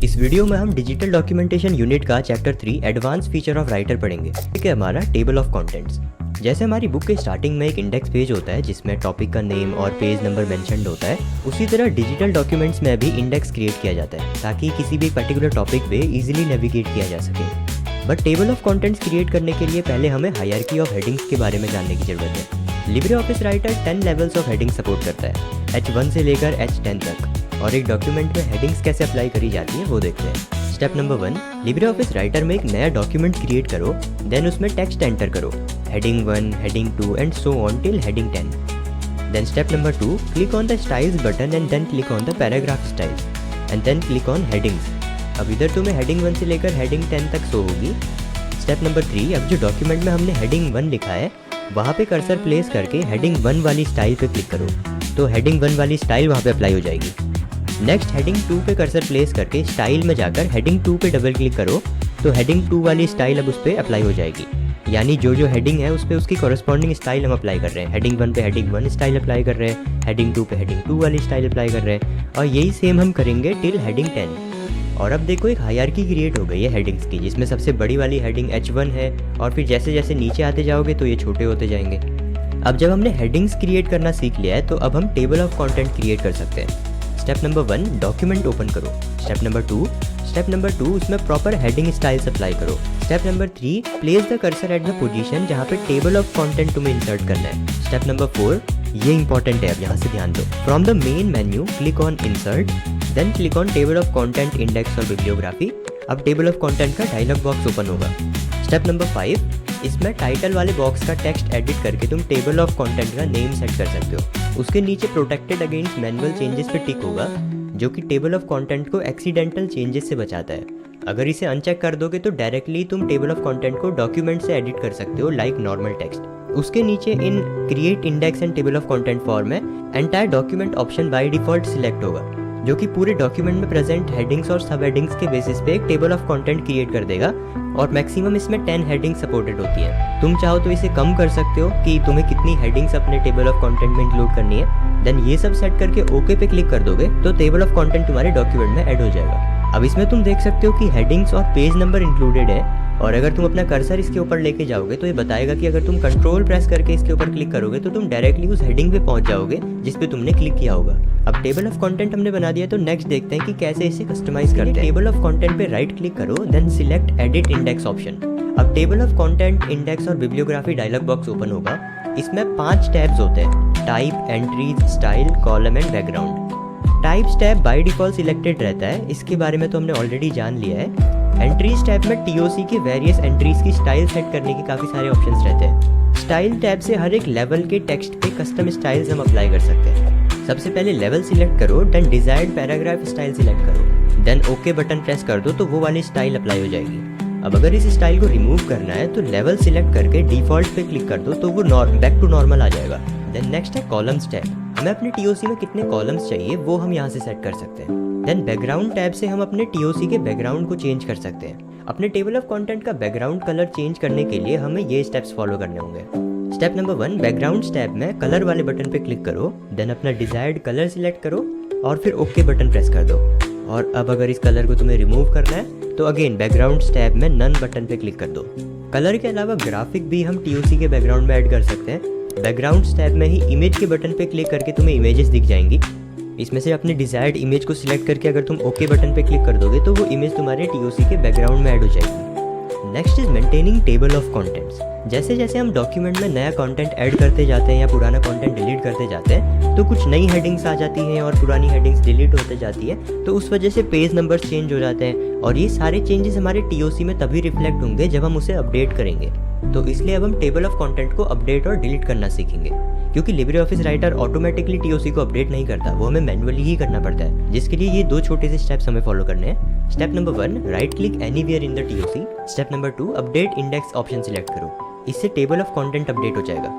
इस वीडियो में हम डिजिटल डॉक्यूमेंटेशन यूनिट का chapter 3 advance feature of writer पढ़ेंगे। ठीक है, हमारा टेबल ऑफ कंटेंट्स। जैसे हमारी बुक के स्टार्टिंग में एक इंडेक्स पेज होता है जिसमें टॉपिक का नेम और पेज नंबर मेंशन्ड होता है, उसी तरह डिजिटल डॉक्यूमेंट्स में भी इंडेक्स क्रिएट किया जाता है ताकि किसी भी पर्टिकुलर टॉपिक पे इजीली नेविगेट किया जा सके। But table of contents create करने के लिए पहले हमें हायरार्की ऑफ हेडिंग्स के बारे में जानने की जरूरत है। Libre office writer 10 levels of heading support करता है, H1 से लेकर H10 तक। और एक डॉक्यूमेंट में हेडिंग्स कैसे अप्लाई करी जाती है वो देखते हैं। Step number 1, Libre office writer में एक नया डॉक्यूमेंट क्रिएट करो, देन उसमें टेक्स्ट एंटर करो, heading 1, heading 2 and so on till heading 10। Then step number 2, click on the styles button and then click on the paragraph styles and then click on headings. अब इधर तुम्हें heading 1 से लेकर heading 10 तक show होगी। Step number 3, अब जो document में हमने हेडिंग 1 लिखा है वहाँ पे कर्सर प्लेस करके हेडिंग 1 वाली स्टाइल पे क्लिक करो, तो हेडिंग 1 वाली स्टाइल वहाँ पे अप्लाई हो जाएगी। नेक्स्ट हेडिंग 2 पे कर्सर प्लेस करके स्टाइल में जाकर हेडिंग 2 पे डबल क्लिक करो, तो हेडिंग 2 वाली स्टाइल अब उस पर अप्लाई हो जाएगी। यानी जो जो हेडिंग है उस पर उसकी कॉरेस्पॉन्डिंग स्टाइल हम अप्लाई कर रहे हैं। हेडिंग 1 पे हेडिंग 1 स्टाइल अप्लाई कर रहे हैं, हेडिंग 2 पे हेडिंग 2 वाली स्टाइल अप्लाई कर रहे हैं, और यही सेम हम करेंगे टिल हेडिंग 10। और अब देखो एक हायरार्की क्रिएट हो गई है हेडिंग्स की, जिसमें सबसे बड़ी वाली हेडिंग H1 है और फिर जैसे जैसे नीचे आते जाओगे तो ये छोटे होते जाएंगे। अब जब हमने हेडिंग्स क्रिएट करना सीख लिया है तो अब हम टेबल ऑफ कंटेंट क्रिएट कर सकते हैं। स्टेप नंबर 1, डॉक्यूमेंट ओपन करो। स्टेप नंबर 2, उसमें प्रॉपर हेडिंग स्टाइल्स अप्लाई करो। Step number 3, place the cursor at the position जहाँ पे टेबल ऑफ कंटेंट तुम्हें इंसर्ट करना है। स्टेप नंबर 4, ये इंपॉर्टेंट है, अब यहाँ से ध्यान दो। From the main menu click on insert, then click on table of content, index और बिब्लियोग्राफी। अब टेबल ऑफ कंटेंट का डायलॉग बॉक्स ओपन होगा। स्टेप नंबर 5, इसमें टाइटल वाले बॉक्स का टेक्स्ट एडिट करके तुम टेबल ऑफ कंटेंट का नेम सेट कर सकते हो। उसके नीचे प्रोटेक्टेड अगेंस्ट मैनुअल चेंजेस पे टिक होगा, जो कि टेबल ऑफ कंटेंट को एक्सीडेंटल चेंजेस से बचाता है। अगर इसे अनचेक कर दोगे तो डायरेक्टली तुम टेबल ऑफ कंटेंट को डॉक्यूमेंट से एडिट कर सकते हो लाइक नॉर्मल टेक्स्ट। उसके नीचे in create index and table of content form में entire document option by default select होगा, जो कि पूरे डॉक्यूमेंट में प्रेजेंट हेडिंग्स और सब हेडिंग्स के बेसिस पे एक टेबल ऑफ कंटेंट क्रिएट कर देगा। और मैक्सिमम इसमें 10 हेडिंग्स सपोर्टेड होती हैं। तुम चाहो तो इसे कम कर सकते हो कि तुम्हें कितनी हेडिंग्स अपने टेबल ऑफ कंटेंट में इंक्लूड करनी है। देन ये सब सेट करके ओके पे क्लिक कर दोगे तो टेबल ऑफ कंटेंट तुम्हारे डॉक्यूमेंट में ऐड हो जाएगा। अब इसमें तुम देख सकते हो कि हेडिंग्स और पेज नंबर इंक्लूडेड है, और अगर तुम अपना कर्सर इसके ऊपर लेके जाओगे तो ये बताएगा कि अगर तुम कंट्रोल प्रेस करके इसके ऊपर क्लिक करोगे तो तुम डायरेक्टली उस हेडिंग पे पहुंच जाओगे जिस पे तुमने क्लिक किया होगा। अब टेबल ऑफ कंटेंट हमने बना दिया, तो नेक्स्ट देखते हैं कि कैसे इसे कस्टमाइज करते हैं। टेबल ऑफ कंटेंट पे राइट क्लिक करो, then select edit index option. अब टेबल ऑफ कंटेंट, इंडेक्स और बिब्लियोग्राफी डायलॉग बॉक्स ओपन होगा। इसमें 5 टैब्स होते हैं, type, entries, style, column and background. Types tab by default selected रहता है, इसके बारे में तो हमने ऑलरेडी जान लिया है। एंट्रीज टैब में TOC के वेरियस एंट्रीज की स्टाइल सेट करने के काफ़ी सारे ऑप्शंस रहते हैं। स्टाइल टैब से हर एक लेवल के टेक्स्ट पे कस्टम स्टाइल्स हम अप्लाई कर सकते हैं। सबसे पहले लेवल सिलेक्ट करो, then desired paragraph style select करो, देन ओके बटन प्रेस कर दो तो वो वाली स्टाइल अप्लाई हो जाएगी। अब अगर इस स्टाइल को रिमूव करना है तो लेवल सिलेक्ट करके डिफॉल्ट पे क्लिक कर दो तो वो बैक टू नॉर्मल आ जाएगा। देन नेक्स्ट है कॉलम्स टैब। हमें अपने TOC में कितने कॉलम्स चाहिए वो हम यहाँ से सेट कर सकते हैं। देन बैकग्राउंड टैब से हम अपने TOC के बैकग्राउंड को चेंज कर सकते हैं। अपने टेबल ऑफ कंटेंट का बैकग्राउंड कलर चेंज करने के लिए हमें ये स्टेप्स फॉलो करने होंगे। स्टेप नंबर 1, बैकग्राउंड टैब में कलर वाले बटन पे क्लिक करो, देन अपना डिजायर्ड कलर सिलेक्ट करो और फिर ओके बटन प्रेस कर दो। और अब अगर इस कलर को तुम्हें रिमूव करना है तो अगेन बैकग्राउंड टैब में नन बटन पे क्लिक कर दो। कलर के अलावा ग्राफिक भी हम TOC के बैकग्राउंड में ऐड कर सकते हैं। बैकग्राउंड टैब में ही इमेज के बटन पे क्लिक करके तुम्हें इमेजेस दिख जाएंगी। इसमें से अपने डिजायर्ड इमेज को सिलेक्ट करके अगर तुम ओके बटन पे क्लिक कर दोगे तो वो इमेज तुम्हारे TOC के बैकग्राउंड में ऐड हो जाएगी। Next is maintaining table of contents. जैसे जैसे हम डॉक्यूमेंट में नया कंटेंट ऐड करते जाते हैं या पुराना कंटेंट डिलीट करते जाते हैं तो कुछ नई हेडिंग्स आ जाती हैं और पुरानी हेडिंग्स डिलीट होते जाती है, तो उस वजह से पेज नंबर्स चेंज हो जाते हैं। और ये सारे चेंजेस हमारे TOC में तभी रिफ्लेक्ट होंगे जब हम उसे अपडेट करेंगे। तो इसलिए अब हम टेबल ऑफ कंटेंट को अपडेट और डिलीट करना सीखेंगे, क्योंकि Libre office writer automatically TOC को अपडेट नहीं करता, वो हमें मैनुअली ही करना पड़ता है, जिसके लिए ये 2 छोटे से स्टेप्स हमें फॉलो करने हैं। Step number 1, right click anywhere in the TOC। Step number 2, update index option select करो, इससे टेबल ऑफ कंटेंट अपडेट हो जाएगा।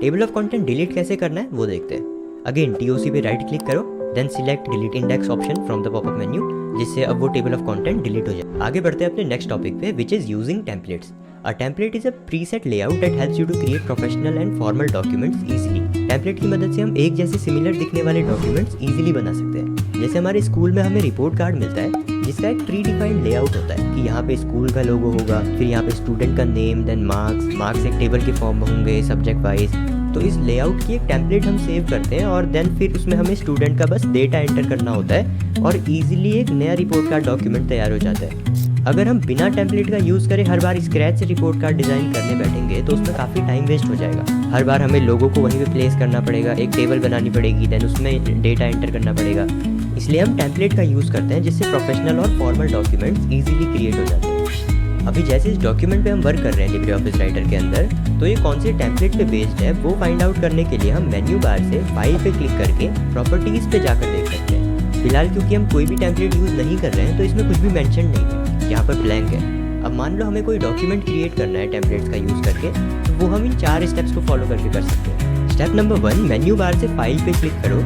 टेबल ऑफ कंटेंट डिलीट कैसे करना है वो देखते हैं। अगेन TOC पे राइट क्लिक करो, then select delete index option from the popup menu, जिससे अब वो टेबल ऑफ कंटेंट डिलीट हो जाए। आगे बढ़ते हैं अपने नेक्स्ट टॉपिक पे, which is using templates. A template is a preset layout that helps you to create professional and formal documents easily. Template की मदद से हम एक जैसे सिमिलर दिखने वाले डॉक्यूमेंट्स इजीली बना सकते हैं। जैसे हमारे स्कूल में हमें रिपोर्ट कार्ड मिलता है जिसका एक प्री डिफाइंड लेआउट होता है कि यहाँ पे स्कूल का लोगो होगा, फिर यहाँ पे स्टूडेंट का नेम, देन मार्क्स एक टेबल के फॉर्म में होंगे सब्जेक्ट वाइज। तो इस लेआउट की एक टेम्पलेट हम सेव करते हैं और देन फिर उसमें हमें स्टूडेंट का बस डेटा एंटर करना होता है और ईजिली एक नया रिपोर्ट कार्ड डॉक्यूमेंट तैयार हो जाता है। अगर हम बिना टेम्पलेट का यूज़ करें हर बार स्क्रैच से रिपोर्ट कार्ड डिज़ाइन करने बैठेंगे तो उसमें काफ़ी टाइम वेस्ट हो जाएगा। हर बार हमें लोगों को वहीं पे प्लेस करना पड़ेगा, एक टेबल बनानी पड़ेगी, देन उसमें डेटा एंटर करना पड़ेगा। इसलिए हम टेम्पलेट का यूज़ करते हैं जिससे प्रोफेशनल और फॉर्मल डॉक्यूमेंट्स ईजिली क्रिएट हो जाते हैं। अभी जैसे इस डॉक्यूमेंट पे हम वर्क कर रहे हैं लिब्रे ऑफिस राइटर के अंदर, तो ये कौन से टेम्पलेट पे बेस्ड है वो फाइंड आउट करने के लिए हम मेन्यू बार से फाइल पे क्लिक करके प्रॉपर्टीज़ पे जाकर देख सकते हैं। फिलहाल क्योंकि हम कोई भी टेम्पलेट यूज़ नहीं कर रहे हैं तो इसमें कुछ भी मेंशन नहीं है, यहाँ पर ब्लैंक है। अब मान लो हमें कोई डॉक्यूमेंट क्रिएट करना है टेम्पलेट्स का यूज़ करके, तो वो हम इन 4 स्टेप्स को फॉलो करके कर सकते हैं। स्टेप नंबर 1, मेन्यू बार से फाइल पे क्लिक करो,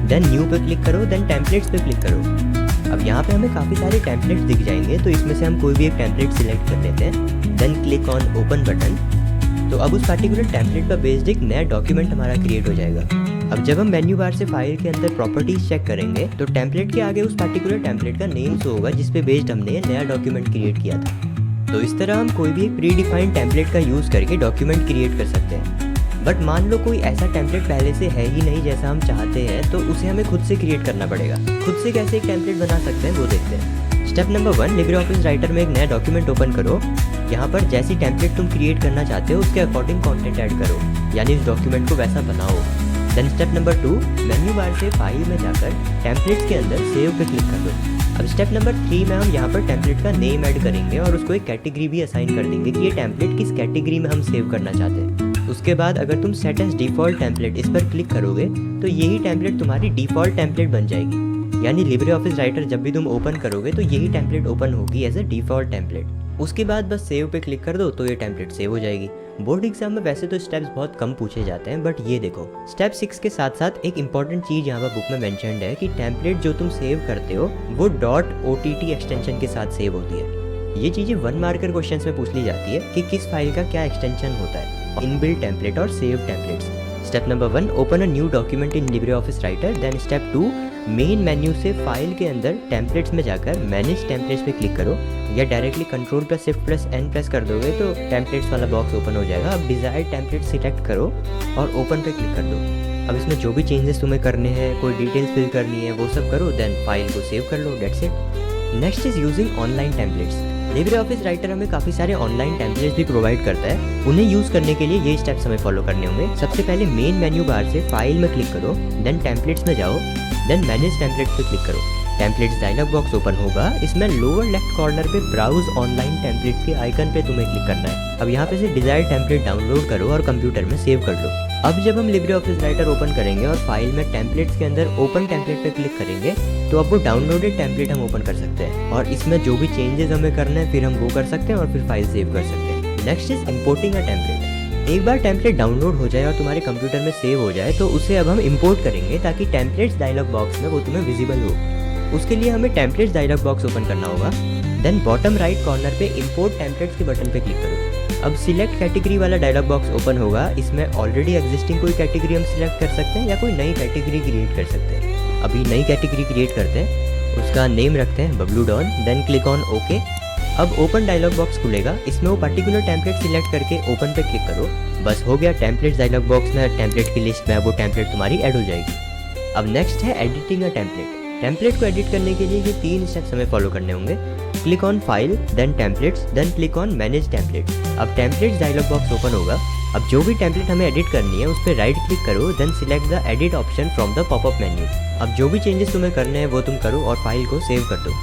देन न्यू पे क्लिक करो, देन टेम्पलेट्स पे क्लिक करो। अब यहाँ पे हमें काफ़ी सारे टेम्पलेट्स दिख जाएंगे, तो इसमें से हम कोई भी एक टेम्पलेट सिलेक्ट कर लेते हैं, then click on open button. तो अब उस पर्टिकुलर टेम्पलेट पर बेस्ड एक नया डॉक्यूमेंट हमारा क्रिएट हो जाएगा। अब जब हम मेन्यू बार से फाइल के अंदर प्रॉपर्टीज चेक करेंगे तो टेम्पलेट के आगे उस पर्टिकुलर टेम्पलेट का नेम शो होगा जिस पे बेस्ड हमने नया डॉक्यूमेंट क्रिएट किया था। तो इस तरह हम कोई भी एक प्री डिफाइंड टेम्पलेट का यूज़ करके डॉक्यूमेंट क्रिएट कर सकते हैं। बट मान लो कोई ऐसा टेम्पलेट पहले से है ही नहीं जैसा हम चाहते हैं, तो उसे हमें खुद से क्रिएट करना पड़ेगा। खुद से कैसे एक टेम्पलेट बना सकते हैं वो देखते हैं। Step number 1, Libre office writer में एक नया डॉक्यूमेंट ओपन करो। यहाँ पर जैसी टेम्पलेट तुम क्रिएट करना चाहते हो उसके अकॉर्डिंग कंटेंट ऐड करो, यानी इस डॉक्यूमेंट को वैसा बनाओ। Then step number 2, menu bar से फाइल में जाकर टेम्पलेट्स के अंदर सेव पे क्लिक कर दो। अब स्टेप नंबर 3 में हम यहाँ पर टेम्पलेट का नेम ऐड करेंगे और उसको एक कैटेगरी भी असाइन कर देंगे कि ये टेम्पलेट किस कैटेगरी में हम सेव करना चाहते हैं। उसके बाद अगर तुम सेट एज डिफ़ॉल्ट टेम्पलेट इस पर क्लिक करोगे तो यही टेम्पलेट तुम्हारी डिफ़ॉल्ट टेम्पलेट बन जाएगी, यानी लिब्रे ऑफिस राइटर जब भी तुम ओपन करोगे तो यही टेम्पलेट ओपन होगी एज अ डिफ़ॉल्ट टेम्पलेट। उसके बाद बस सेव पे क्लिक कर दो तो ये टेम्पलेट सेव हो जाएगी। बोर्ड एग्जाम में वैसे तो स्टेप्स बहुत कम पूछे जाते हैं, बट ये देखो स्टेप 6 के साथ साथ एक इंपॉर्टेंट चीज़ यहाँ पर बुक में मेंशन्ड है कि टेम्पलेट जो तुम सेव करते हो वो .ott एक्सटेंशन के साथ सेव होती है। ये चीज़ें 1 मार्कर क्वेश्चंस में पूछ ली जाती है कि किस फाइल का क्या एक्सटेंशन होता है, इनबिल्ट टेम्पलेट और save templates. Step number 1, open a new document in Libre office writer. Then step 2, main menu से फाइल के अंदर टेम्पलेट्स में जाकर मैनेज टेम्पलेट्स पे क्लिक करो, या डायरेक्टली Ctrl+Shift+N प्रेस कर दोगे तो टेम्पलेट्स वाला बॉक्स ओपन हो जाएगा। अब डिजायर्ड टेम्पलेट सिलेक्ट करो और ओपन पे क्लिक कर दो। अब इसमें जो भी चेंजेस तुम्हें करने हैं, कोई डिटेल्स फिल करनी है वो सब करो, देन फाइल को सेव कर लो, that's it. Next is using online templates. Libre office Writer हमें काफ़ी सारे ऑनलाइन टेम्पलेट्स भी प्रोवाइड करता है। उन्हें यूज़ करने के लिए ये स्टेप्स हमें फॉलो करने होंगे। सबसे पहले मेन मेन्यू बार से फाइल में क्लिक करो, देन टेम्पलेट्स में जाओ, देन मैनेज टेम्पलेट्स पे क्लिक करो। टेम्पलेट्स डायलॉग बॉक्स ओपन होगा, इसमें लोअर लेफ्ट कॉर्नर पे ब्राउज ऑनलाइन टेम्पलेट्स के आइकन पे तुम्हें क्लिक करना है। अब यहाँ पे से डिजायर्ड टेम्पलेट डाउनलोड करो और कंप्यूटर में सेव कर लो। अब जब हम लिब्रे ऑफिस राइटर ओपन करेंगे और फाइल में टेम्पलेट्स के अंदर ओपन टेम्पलेट पे क्लिक करेंगे तो अब वो डाउनलोडेड टेम्पलेट हम ओपन कर सकते हैं और इसमें जो भी चेंजेस हमें करना है फिर हम वो कर सकते हैं और फिर फाइल सेव कर सकते हैं। Next is importing a template. एक बार टेम्पलेट डाउनलोड हो जाए और तुम्हारे कंप्यूटर में सेव हो जाए तो उसे अब हम इंपोर्ट करेंगे ताकि टेम्पलेट्स डायलॉग बॉक्स में वो तुम्हें विजिबल हो। उसके लिए हमें टेम्पलेट्स डायलॉग बॉक्स ओपन करना होगा, देन बॉटम राइट कॉर्नर पे इंपोर्ट टेम्पलेट्स के बटन पे क्लिक करो। अब सिलेक्ट कैटेगरी वाला डायलॉग बॉक्स ओपन होगा, इसमें ऑलरेडी एग्जिस्टिंग कोई कैटेगरी हम सिलेक्ट कर सकते हैं या कोई नई कैटेगरी क्रिएट कर सकते हैं। अभी नई कैटेगरी क्रिएट करते हैं, उसका नेम रखते हैं Bablu don, then click on okay. अब ओपन डायलॉग बॉक्स खुलेगा, इसमें वो पर्टिकुलर टेम्पलेट सिलेक्ट करके ओपन पे क्लिक करो। बस हो गया, टेम्पलेट्स डायलॉग बॉक्स में टेम्पलेट की लिस्ट में वो टेम्पलेट तुम्हारी ऐड हो जाएगी। अब नेक्स्ट है एडिटिंग अ टेम्पलेट। टेम्पलेट को एडिट करने के लिए ये 3 स्टेप्स हमें फॉलो करने होंगे। Click on file, then templates, then click on manage templates. अब टेम्पलेट्स डायलॉग बॉक्स ओपन होगा। अब जो भी टेम्पलेट हमें एडिट करनी है उस पर राइट क्लिक करो, then select the edit option from the popup menu. अब जो भी चेंजेस तुम्हें करने हैं वो तुम करो और फाइल को सेव कर दो।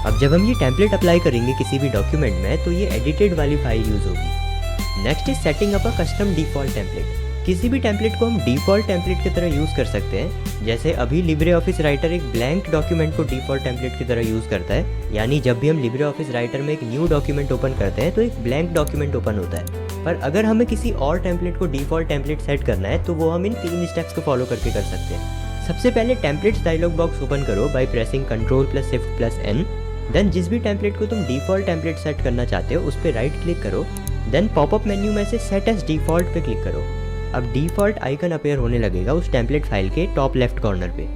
अब जब हम ये टेम्पलेट अप्लाई करेंगे किसी भी डॉक्यूमेंट में तो ये एडिटेड वाली फाइल यूज होगी। Next is setting up a custom default template. किसी भी टेम्पलेट को हम डिफ़ॉल्ट टेम्पलेट की तरह यूज़ कर सकते हैं। जैसे अभी लिब्रे ऑफिस राइटर एक ब्लैंक डॉक्यूमेंट को डिफ़ॉल्ट टेम्पलेट की तरह यूज़ करता है, यानी जब भी हम लिब्रे ऑफिस राइटर में एक न्यू डॉक्यूमेंट ओपन करते हैं तो एक ब्लैंक डॉक्यूमेंट ओपन होता है। पर अगर हमें किसी और टेम्पलेट को डिफ़ॉल्ट टेम्पलेट सेट करना है तो वो हम इन 3 स्टेप्स को फॉलो करके कर सकते हैं। सबसे पहले टेम्पलेट्स डायलॉग बॉक्स ओपन करो बाय प्रेसिंग Ctrl+Shift+N। देन जिस भी टेम्पलेट को तुम डिफ़ॉल्ट टेम्पलेट सेट करना चाहते हो उस पर राइट क्लिक करो, देन पॉपअप मेन्यू में से सेट एज डिफ़ॉल्ट पे क्लिक करो। अब डिफ़ॉल्ट आइकन अपीयर होने लगेगा उस टेम्पलेट फाइल के टॉप लेफ्ट कॉर्नर पे।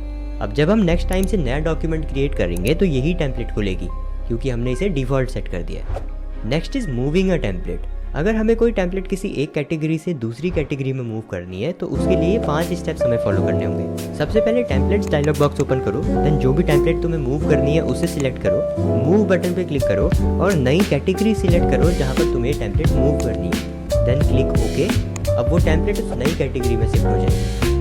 अब जब हम नेक्स्ट टाइम से नया डॉक्यूमेंट क्रिएट करेंगे तो यही टेम्पलेट खुलेगी। क्योंकि हमने इसे डिफ़ॉल्ट सेट कर दिया है। Next is moving a template. अगर हमें कोई टेम्पलेट किसी एक कैटेगरी से दूसरी कैटेगरी में मूव करनी है तो उसके लिए 5 स्टेप्स हमें फॉलो करने होंगे। सबसे पहले टेम्पलेट्स डायलॉग बॉक्स ओपन करो, देन जो भी टेम्पलेट तुम्हें मूव करनी है उसे सिलेक्ट करो, मूव बटन पे क्लिक करो और नई कैटेगरी सिलेक्ट करो जहाँ पर तुम्हें टेम्पलेट मूव करनी है, देन क्लिक ओके। अब वो टेम्पलेट उस नई कैटेगरी में शिफ्ट हो जाएगी।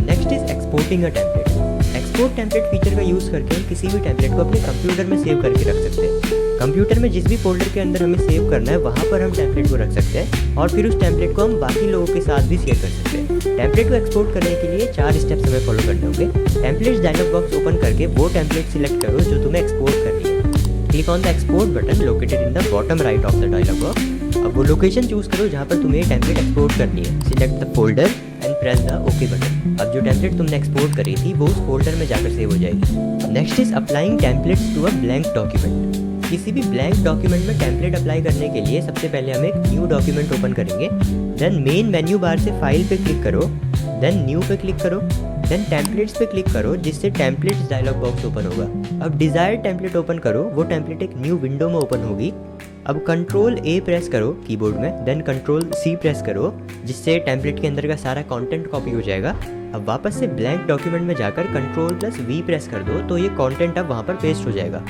Next is exporting a template. Export template feature का यूज़ करके हम किसी भी टेम्पलेट को अपने कंप्यूटर में सेव करके रख सकते हैं। कंप्यूटर में जिस भी फोल्डर के अंदर हमें सेव करना है वहाँ पर हम टेम्पलेट को रख सकते हैं और फिर उस टेम्पलेट को हम बाकी लोगों के साथ भी शेयर कर सकते हैं। टेम्पलेट को एक्सपोर्ट करने के लिए 4 स्टेप्स हमें फॉलो करने होंगे। टेम्पलेट्स डायलॉग बॉक्स ओपन करके वो टेम्पलेट सिलेक्ट करो जो तुम्हें एक्सपोर्ट करनी है। Click on the export button located in the bottom right of the dialog box. अब वो लोकेशन चूज करो जहाँ पर तुम्हें टेम्पलेट एक्सपोर्ट करनी है। Select the folder and press the okay button. अब जो टेम्पलेट तुमने एक्सपोर्ट करी थी वो उस फोल्डर में जाकर सेव हो जाएगी। Next is applying templates to a blank document. किसी भी ब्लैंक डॉक्यूमेंट में टेम्पलेट अप्लाई करने के लिए सबसे पहले हम एक न्यू डॉक्यूमेंट ओपन करेंगे, देन मेन मेन्यू बार से फाइल पे क्लिक करो, देन न्यू पे क्लिक करो, देन टेम्पलेट्स पे क्लिक करो जिससे टेम्पलेट्स डायलॉग बॉक्स ओपन होगा। अब डिजायर्ड टेम्पलेट ओपन करो, वो टेम्पलेट एक न्यू विंडो में ओपन होगी। अब कंट्रोल ए प्रेस करो कीबोर्ड में, देन कंट्रोल सी प्रेस करो जिससे टेम्पलेट के अंदर का सारा कंटेंट कॉपी हो जाएगा। अब वापस से ब्लैंक डॉक्यूमेंट में जाकर कंट्रोल प्लस वी प्रेस कर दो तो ये कंटेंट अब वहाँ पर पेस्ट हो जाएगा।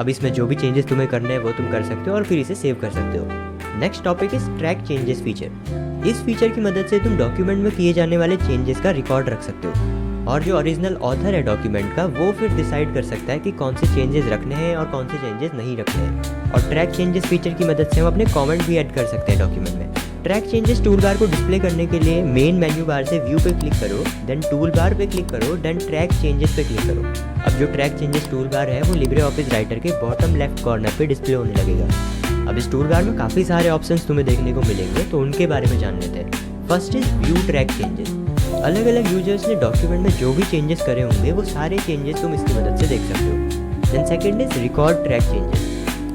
अब इसमें जो भी चेंजेस तुम्हें करने हैं वो तुम कर सकते हो और फिर इसे सेव कर सकते हो। Next topic is track changes feature. इस फीचर की मदद से तुम डॉक्यूमेंट में किए जाने वाले चेंजेस का रिकॉर्ड रख सकते हो और जो ओरिजिनल ऑथर है डॉक्यूमेंट का वो फिर डिसाइड कर सकता है कि कौन से चेंजेस रखने हैं और कौन से चेंजेस नहीं रखने हैं। और ट्रैक चेंजेस फीचर की मदद से हम अपने कमेंट भी ऐड कर सकते हैं डॉक्यूमेंट में। ट्रैक चेंजेस टूल बार को डिस्प्ले करने के लिए मेन मेन्यू बार से व्यू पे क्लिक करो, देन टूल बार पे क्लिक करो, देन ट्रैक चेंजेस पे क्लिक करो। अब जो ट्रैक चेंजेस टूल बार है वो लिब्रे ऑफिस राइटर के बॉटम लेफ्ट कॉर्नर पे डिस्प्ले होने लगेगा। अब इस टूल बार में काफ़ी सारे ऑप्शंस तुम्हें देखने को मिलेंगे तो उनके बारे में जान लेते हैं। First is view track changes. अलग अलग यूजर्स ने डॉक्यूमेंट में जो भी चेंजेस करे होंगे वो सारे चेंजेस तुम इसकी मदद से देख सकते हो। Then second is record track changes.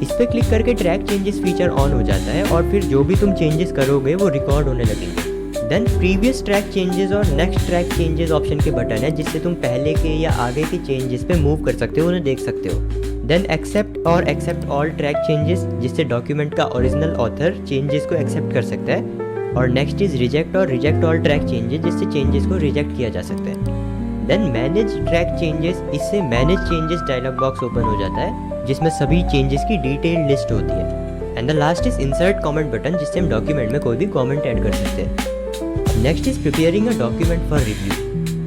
इस पर क्लिक करके ट्रैक चेंजेस फीचर ऑन हो जाता है और फिर जो भी तुम चेंजेस करोगे वो रिकॉर्ड होने लगेंगे। देन प्रीवियस ट्रैक चेंजेस और नेक्स्ट ट्रैक चेंजेस ऑप्शन के बटन है जिससे तुम पहले के या आगे के चेंजेस पे मूव कर सकते हो, उन्हें देख सकते हो। देन एक्सेप्ट और एक्सेप्ट ऑल ट्रैक चेंजेस जिससे डॉक्यूमेंट का ओरिजिनल ऑथर चेंजेस को एक्सेप्ट कर सकता है। और नेक्स्ट इज रिजेक्ट और रिजेक्ट ऑल ट्रैक चेंजेस जिससे चेंजेस को रिजेक्ट किया जा सकता है। देन मैनेज ट्रैक चेंजेस, इससे manage changes dialog box open हो जाता है जिसमें सभी चेंजेस की डिटेल्ड लिस्ट होती है। And the last is insert comment button जिससे हम डॉक्यूमेंट में कोई भी कमेंट ऐड कर सकते हैं। Next is preparing a document for review.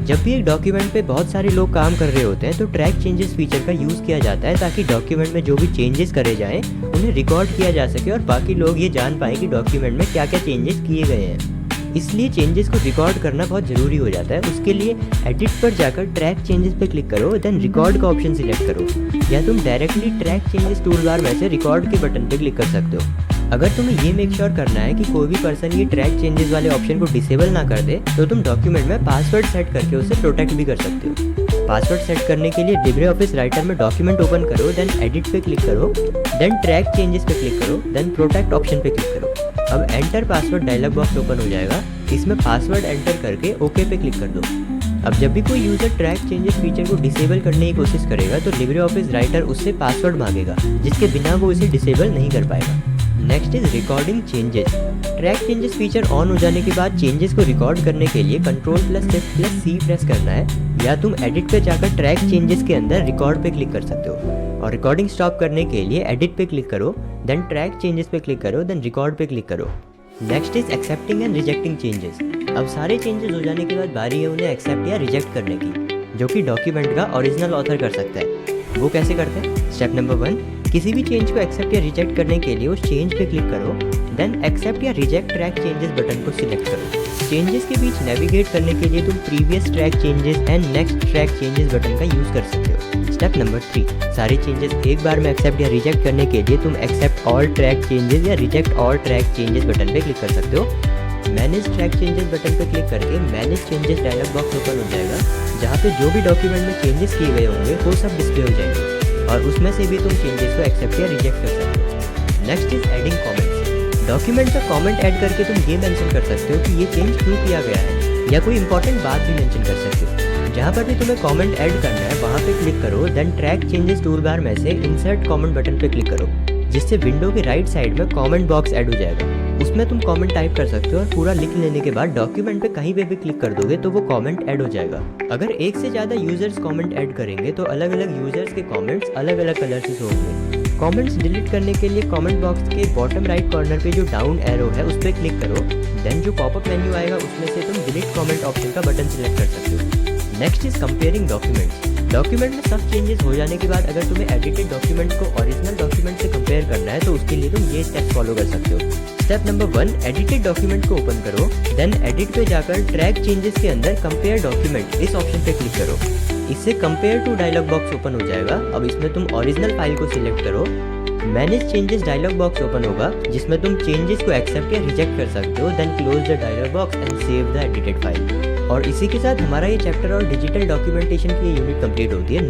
जब भी एक डॉक्यूमेंट पे बहुत सारे लोग काम कर रहे होते हैं तो ट्रैक चेंजेस फीचर का यूज़ किया जाता है ताकि डॉक्यूमेंट में जो भी चेंजेस करे जाएं उन्हें रिकॉर्ड किया जा सके और बाकी लोग ये जान पाएँ कि डॉक्यूमेंट में क्या क्या चेंजेस किए गए हैं। इसलिए चेंजेस को रिकॉर्ड करना बहुत ज़रूरी हो जाता है। उसके लिए एडिट पर जाकर ट्रैक चेंजेस पे क्लिक करो, देन रिकॉर्ड का ऑप्शन सिलेक्ट करो, या तुम directly track changes toolbar में से रिकॉर्ड के बटन पे क्लिक कर सकते हो। अगर तुम्हें ये मेक श्योर करना है कि कोई भी पर्सन ये ट्रैक चेंजेस वाले ऑप्शन को डिसेबल ना कर दे तो तुम डॉक्यूमेंट में पासवर्ड सेट करके उसे प्रोटेक्ट भी कर सकते हो। पासवर्ड सेट करने के लिए लिब्रे ऑफिस राइटर में डॉक्यूमेंट ओपन करो, देन एडिट पे क्लिक करो, देन ट्रैक चेंजेस पे क्लिक करो, देन प्रोटेक्ट ऑप्शन पे क्लिक करो। अब enter password dialog box open हो जाएगा, इसमें पासवर्ड एंटर करके ओके पे क्लिक कर दो। अब जब भी कोई यूज़र ट्रैक चेंजेस फीचर को डिसेबल करने की कोशिश करेगा तो लिब्रे ऑफिस राइटर उससे पासवर्ड मांगेगा जिसके बिना वो इसे डिसेबल नहीं कर पाएगा। Next is recording changes. Track changes feature on हो जाने के बाद चेंजेस को रिकॉर्ड करने के लिए कंट्रोल प्लस शिफ्ट प्लस सी प्रेस करना है, या तुम एडिट पे जाकर ट्रैक चेंजेस के अंदर रिकॉर्ड पे क्लिक कर सकते हो। और रिकॉर्डिंग स्टॉप करने के लिए एडिट पे क्लिक करो, देन ट्रैक चेंजेस पे क्लिक करो, देन रिकॉर्ड पे क्लिक करो। Next is accepting and rejecting changes. अब सारे चेंजेस हो जाने के बाद बारी है उन्हें एक्सेप्ट या रिजेक्ट करने की, जो कि डॉक्यूमेंट का ओरिजिनल ऑथर कर सकता है। वो कैसे करते हैं? स्टेप नंबर 1, किसी भी चेंज को एक्सेप्ट या रिजेक्ट करने के लिए उस चेंज पे क्लिक करो, देन एक्सेप्ट या रिजेक्ट ट्रैक चेंजेस बटन को सिलेक्ट करो। चेंजेस के बीच नेविगेट करने के लिए तुम previous track changes and next track changes button का यूज़ कर सकते हो। स्टेप नंबर 3, सारे चेंजेस एक बार में एक्सेप्ट या रिजेक्ट करने के लिए तुम एक्सेप्ट ऑल ट्रैक चेंजेस या reject all track changes button पे क्लिक कर सकते हो। मैनेज ट्रैक चेंजेस बटन पर क्लिक करके manage changes dialog box open हो जाएगा, जहाँ पे जो भी डॉक्यूमेंट में चेंजेस किए गए होंगे वो सब डिस्प्ले हो जाएंगे और उसमें से भी तुम चेंजेस को एक्सेप्ट या रिजेक्ट कर सकते हो। Next is adding comments. Document का कमेंट ऐड करके तुम ये मेंशन कर सकते हो कि ये चेंज क्यों किया गया है, या कोई इंपॉर्टेंट बात भी मेंशन कर सकते हो। जहाँ पर भी तुम्हें कमेंट ऐड करना है वहाँ पे क्लिक करो, then track changes toolbar में से इंसर्ट कमेंट बटन पे क्लिक करो, जिससे विंडो के राइट साइड में कमेंट बॉक्स ऐड हो जाएगा। उसमें तुम कमेंट टाइप कर सकते हो और पूरा लिख लेने के बाद डॉक्यूमेंट पे कहीं पे भी क्लिक कर दोगे तो वो कमेंट ऐड हो जाएगा। अगर एक से ज़्यादा यूजर्स कमेंट ऐड करेंगे तो अलग अलग यूजर्स के कमेंट्स अलग अलग कलर से शो होंगे। कमेंट्स डिलीट करने के लिए कमेंट बॉक्स के बॉटम राइट कॉर्नर पे जो डाउन एरो है उस पर क्लिक करो, देन जो पॉपअप मेन्यू आएगा उसमें से तुम डिलीट कमेंट ऑप्शन का बटन सिलेक्ट कर सकते हो। Next is comparing documents. Document में सब चेंजेस हो जाने के बाद अगर तुम्हें एडिटेड डॉक्यूमेंट को ओरिजिनल डॉक्यूमेंट से कंपेयर करना है तो उसके लिए तुम ये स्टेप फॉलो कर सकते हो। स्टेप नंबर 1, एडिटेड डॉक्यूमेंट को ओपन करो, देन एडिट पे जाकर ट्रैक चेंजेस के अंदर कंपेयर डॉक्यूमेंट इस ऑप्शन पे क्लिक करो। इससे compare to dialog box open हो जाएगा। अब इसमें तुम ओरिजिनल फाइल को सिलेक्ट करो, manage changes dialog box open होगा जिसमें तुम चेंजेस को एक्सेप्ट या रिजेक्ट कर सकते हो, then close the dialog box and save the edited file. और इसी के साथ हमारा ये चैप्टर और डिजिटल डॉक्यूमेंटेशन की यूनिट कंप्लीट होती है।